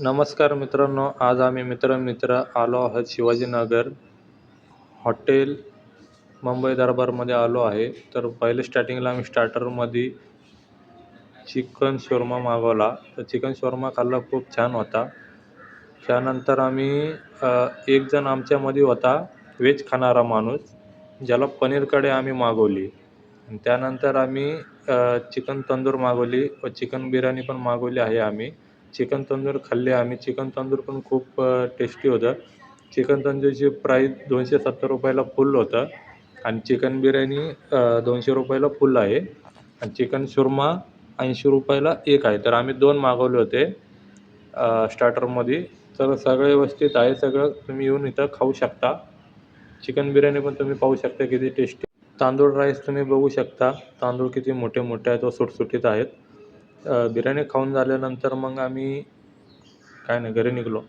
नमस्कार मित्रांनो, आज आम्ही मित्र आलो आहोत शिवाजीनगर हॉटेल मुंबई दरबारमध्ये आलो आहे. तर पहिले स्टार्टिंगला आम्ही स्टार्टरमध्ये चिकन शोरमा मागवला. तर चिकन शोरमा खाल्ला, खूप छान होता. त्यानंतर आम्ही एक जण आमच्यामध्ये होता व्हेज खाणारा माणूस, ज्याला पनीर कढी आम्ही मागवली. आणि त्यानंतर आम्ही चिकन तंदूर मागवली व चिकन बिर्याणी पण मागवली आहे आम्ही. चिकन तंदूर खाल्ली आम्ही. चिकन तंदूर पण खूप टेस्टी होतं. चिकन तंदूरची प्राईस ₹270 फुल होतं आणि चिकन बिर्याणी ₹200 फुल आहे आणि चिकन शोरमा ₹80 एक आहे. तर आम्ही 2 मागवले होते स्टार्टरमध्ये. तर सगळं व्यवस्थित आहे. सगळं तुम्ही येऊन इथं खाऊ शकता. चिकन बिर्याणी पण तुम्ही पाहू शकता किती टेस्टी. तांदूळ राईस तुम्ही बघू शकता. तांदूळ किती मोठे मोठे आहेत व सुटसुटीत आहेत. बिर्याणी खाऊन झाल्यानंतर मग आम्ही काय नाही घरी निघालो.